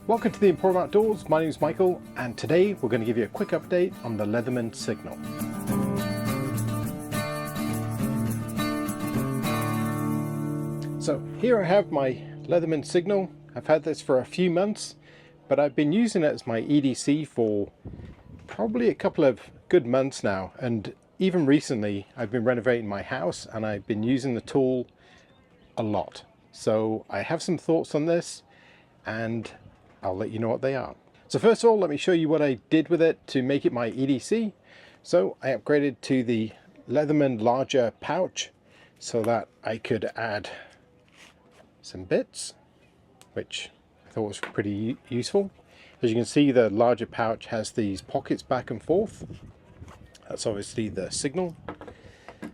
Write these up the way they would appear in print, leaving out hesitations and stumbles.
Welcome to the Emporium Outdoors. My name is Michael, and today we're going to give you a quick update on the Leatherman Signal. So here I have my Leatherman Signal. I've had this for a few months, but I've been using it as my EDC for probably a couple of good months now, and even recently I've been renovating my house and I've been using the tool a lot. So I have some thoughts on this and I'll let you know what they are. So first of all, let me show you what I did with it to make it my EDC. So I upgraded to the Leatherman larger pouch so that I could add some bits, which I thought was pretty useful. As you can see, the larger pouch has these pockets back and forth. That's obviously the signal. And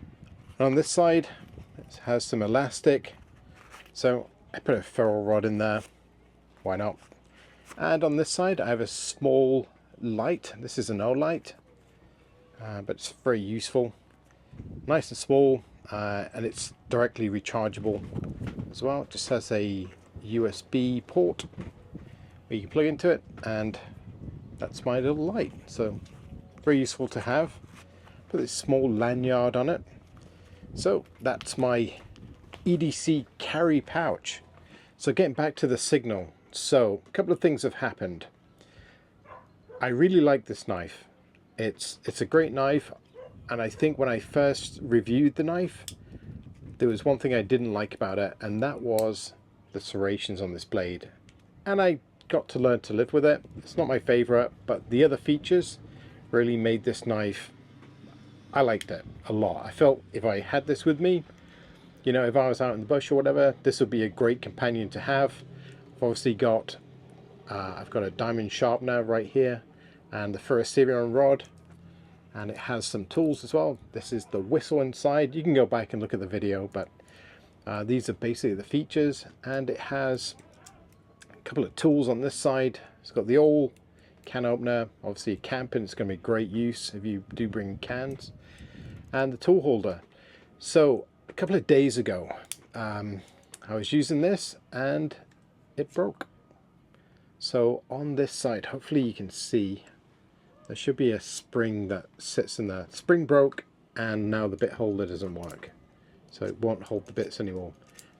on this side, it has some elastic. So I put a ferrule rod in there. Why not? And on this side I have a small light. This is an O light, but it's very useful, nice and small, and it's directly rechargeable as well. It just has a USB port where you can plug into it, and that's my little light. So very useful to have. Put this small lanyard on it. So that's my EDC carry pouch. So getting back to the Signal. So a couple of things have happened. I really like this knife. It's a great knife, and I think when I first reviewed the knife, there was one thing I didn't like about it, and that was the serrations on this blade. And I got to learn to live with it. It's not my favorite, but the other features really made this knife, I liked it a lot. I felt if I had this with me, you know, if I was out in the bush or whatever, this would be a great companion to have. I've obviously got, I've got a diamond sharpener right here and the ferrocerium rod, and it has some tools as well. This is the whistle inside. You can go back and look at the video, but these are basically the features, and it has a couple of tools on this side. It's got the old can opener, obviously camping, it's going to be great use if you do bring cans, and the tool holder. So a couple of days ago, I was using this and it broke. So on this side, hopefully you can see, there should be a spring that sits in there. The spring broke, and now the bit holder doesn't work, so it won't hold the bits anymore.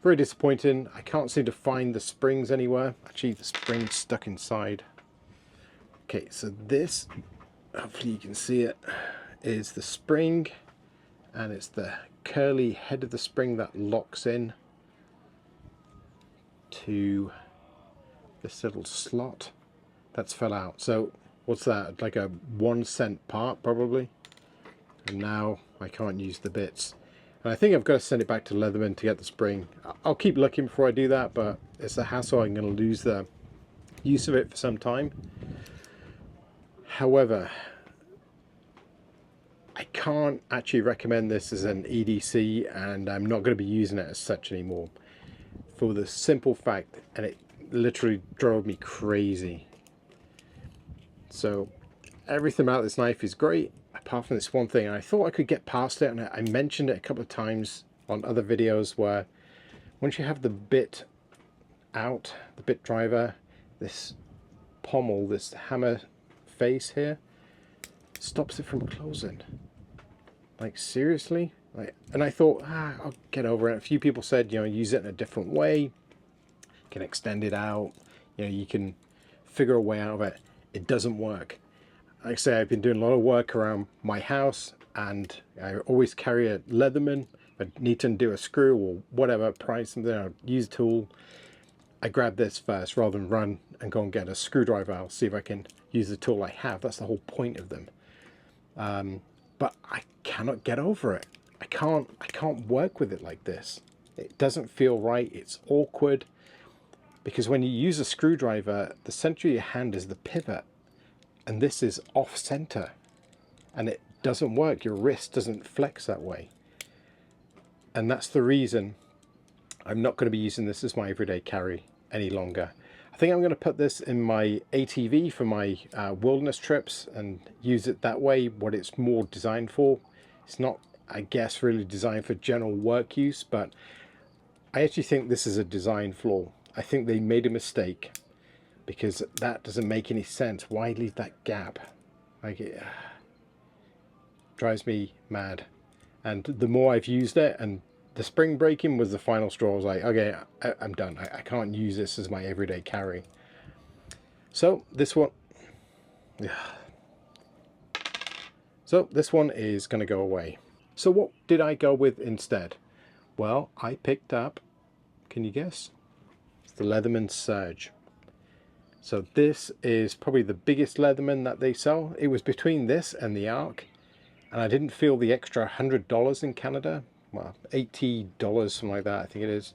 Very disappointing. I can't seem to find the springs anywhere. Actually, the spring's stuck inside. Okay, so this, hopefully you can see it, is the spring, and it's the curly head of the spring that locks in to this little slot that's fell out. So what's that, like a 1 cent part probably, and now I can't use the bits, and I think I've got to send it back to Leatherman to get the spring. I'll keep looking before I do that, but it's a hassle. I'm going to lose the use of it for some time. However, I can't actually recommend this as an EDC, and I'm not going to be using it as such anymore, for the simple fact, and it literally drove me crazy. So everything about this knife is great apart from this one thing, and I thought I could get past it, and I mentioned it a couple of times on other videos, where once you have the bit out, the bit driver, this pommel, this hammer face here, stops it from closing. Like seriously? And I thought, I'll get over it. A few people said, you know, use it in a different way, you can extend it out, you know, you can figure a way out of it. It doesn't work. Like I say, I've been doing a lot of work around my house, and I always carry a Leatherman. If I need to undo a screw or whatever, pry something, I'll use a tool, I grab this first rather than run and go and get a screwdriver. I'll see if I can use the tool I have. That's the whole point of them. But I cannot get over it. I can't work with it like this. It doesn't feel right. It's awkward, because when you use a screwdriver, the center of your hand is the pivot, and this is off center, and it doesn't work. Your wrist doesn't flex that way, and that's the reason I'm not going to be using this as my everyday carry any longer. I think I'm going to put this in my ATV for my wilderness trips and use it that way, what it's more designed for. It's not, I guess, really designed for general work use, but I actually think this is a design flaw. I think they made a mistake because that doesn't make any sense. Why leave that gap? Like, it drives me mad. And the more I've used it, and the spring breaking was the final straw. I was like, okay, I'm done. I can't use this as my everyday carry. So this one, is going to go away. So what did I go with instead? Well, I picked up, can you guess? It's the Leatherman Surge. So this is probably the biggest Leatherman that they sell. It was between this and the Arc, and I didn't feel the extra $100 in Canada, well, $80, something like that, I think it is,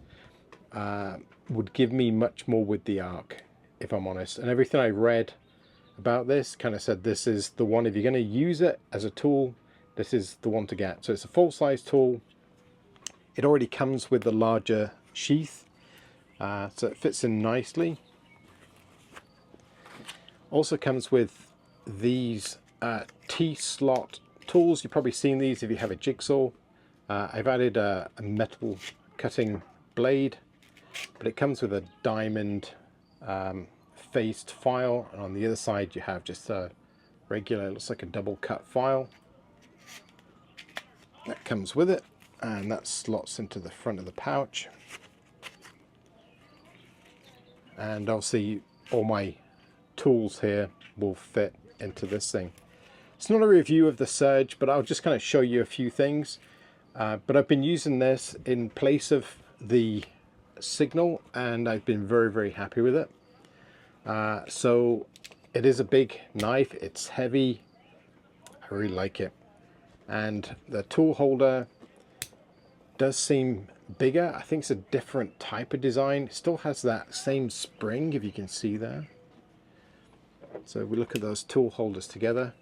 would give me much more with the Arc, if I'm honest. And everything I read about this kind of said this is the one, if you're going to use it as a tool, this is the one to get. So it's a full-size tool. It already comes with the larger sheath, so it fits in nicely. Also comes with these T-slot tools. You've probably seen these if you have a jigsaw. I've added a metal cutting blade, but it comes with a diamond faced file, and on the other side you have just a regular, looks like a double cut file that comes with it, and that slots into the front of the pouch. And obviously all my tools here will fit into this thing. It's not a review of the Surge, but I'll just kind of show you a few things. But I've been using this in place of the Signal, and I've been very, very happy with it. So it is a big knife, it's heavy, I really like it. And the tool holder does seem bigger. I think it's a different type of design. It still has that same spring, if you can see there. So we look at those tool holders together.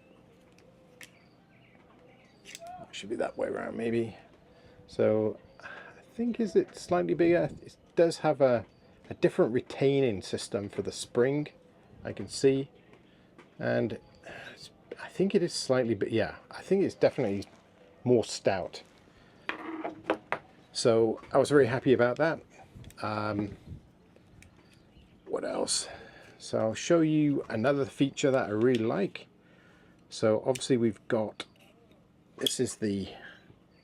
It should be that way around maybe. So I think, is it slightly bigger? It does have a different retaining system for the spring, I can see. And I think it is slightly, but yeah, I think it's definitely more stout. So I was very happy about that. What else? So I'll show you another feature that I really like. So obviously we've got, this is the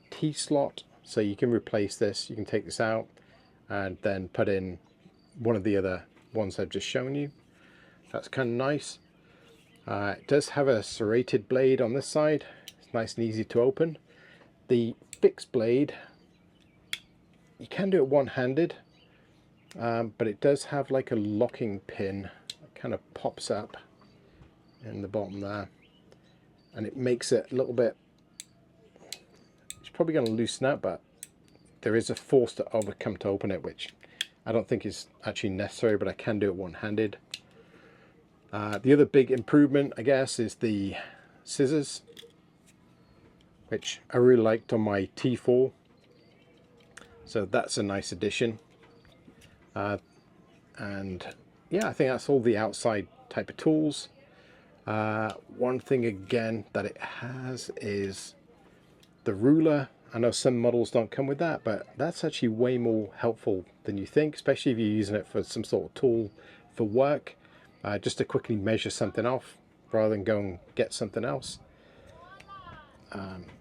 T-slot, so you can replace this, you can take this out and then put in one of the other ones I've just shown you. That's kind of nice. It does have a serrated blade on this side. It's nice and easy to open. The fixed blade, you can do it one-handed, but it does have like a locking pin that kind of pops up in the bottom there, and it makes it a little bit, it's probably going to loosen up, but there is a force to overcome to open it, which I don't think is actually necessary, but I can do it one-handed. The other big improvement, I guess, is the scissors, which I really liked on my T4. So that's a nice addition. And yeah, I think that's all the outside type of tools. One thing again that it has is the ruler. I know some models don't come with that, but that's actually way more helpful than you think, especially if you're using it for some sort of tool for work. Just to quickly measure something off rather than go and get something else.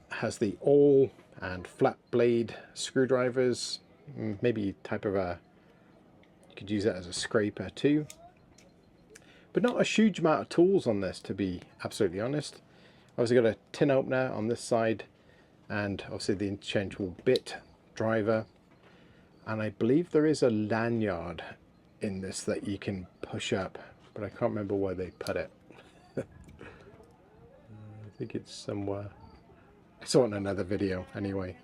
Has the awl and flat blade screwdrivers, maybe type of a, you could use that as a scraper too. But not a huge amount of tools on this, to be absolutely honest. Obviously got a tin opener on this side, and obviously the interchangeable bit driver. And I believe there is a lanyard in this that you can push up, but I can't remember where they put it. I think it's somewhere. I saw it in another video anyway.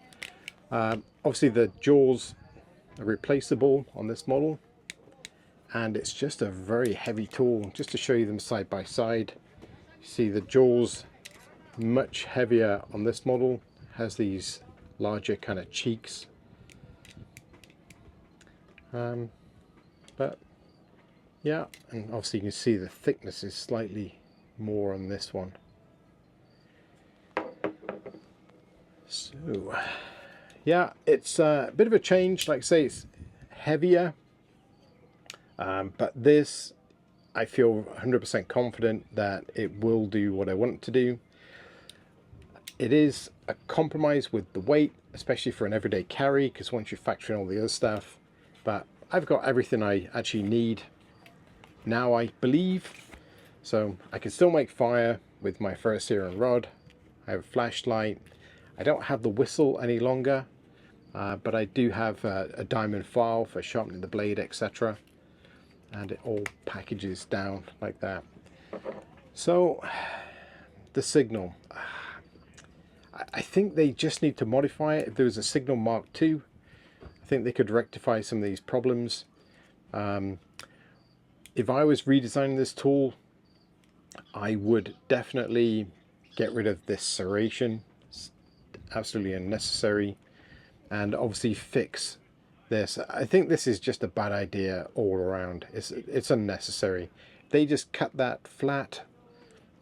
Obviously the jaws are replaceable on this model, and it's just a very heavy tool. Just to show you them side by side, you see the jaws much heavier on this model, has these larger kind of cheeks. But yeah, and obviously you can see the thickness is slightly more on this one. So yeah, it's a bit of a change. Like I say, it's heavier, but this I feel 100% confident that it will do what I want it to do. It is a compromise with the weight, especially for an everyday carry, because once you factor in all the other stuff, but I've got everything I actually need now, I believe. So I can still make fire with my ferrous serum rod. I have a flashlight. I don't have the whistle any longer, but I do have a diamond file for sharpening the blade, etc. And it all packages down like that. So the Signal, I think they just need to modify it. If there was a Signal Mark II, I think they could rectify some of these problems. If I was redesigning this tool, I would definitely get rid of this serration. It's absolutely unnecessary. And obviously fix this. I think this is just a bad idea all around. It's unnecessary. They just cut that flat,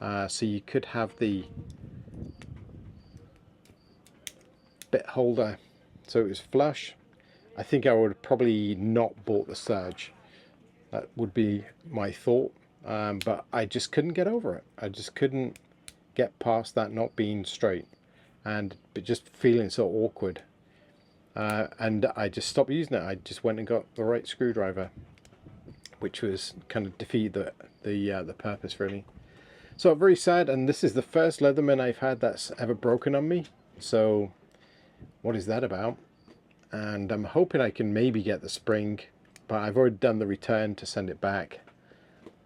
so you could have the bit holder so it was flush. I think I would probably not bought the Surge. That would be my thought, but I just couldn't get over it. I just couldn't get past that not being straight, and but just feeling so awkward. And I just stopped using it. I just went and got the right screwdriver, which was kind of defeat the purpose really. So very sad, and this is the first Leatherman I've had that's ever broken on me. So what is that about? And I'm hoping I can maybe get the spring, but I've already done the return to send it back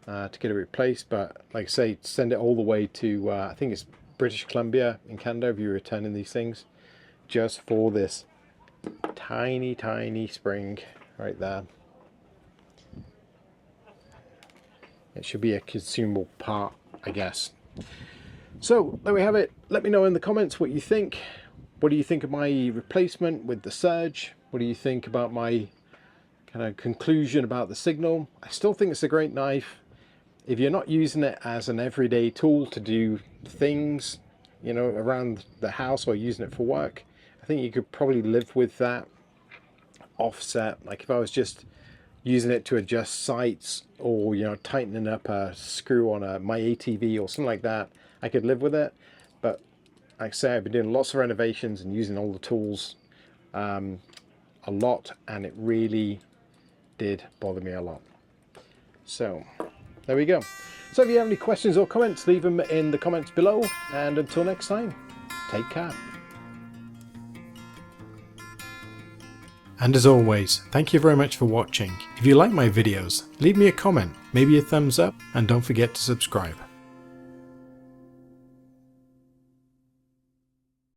to get it replaced. But like I say, send it all the way to I think it's British Columbia in Canada if you're returning these things, just for this tiny spring right there. It should be a consumable part, I guess. So there we have it. Let me know in the comments what you think. What do you think of my replacement with the Surge? What do you think about my kind of conclusion about the Signal? I still think it's a great knife. If you're not using it as an everyday tool to do things, you know, around the house or using it for work, I think you could probably live with that offset. Like if I was just using it to adjust sights, or you know, tightening up a screw on my ATV or something like that, I could live with it. But like I say, I've been doing lots of renovations and using all the tools a lot, and it really did bother me a lot. So there we go. So if you have any questions or comments, leave them in the comments below, and until next time, take care. And as always, thank you very much for watching. If you like my videos, leave me a comment, maybe a thumbs up, and don't forget to subscribe.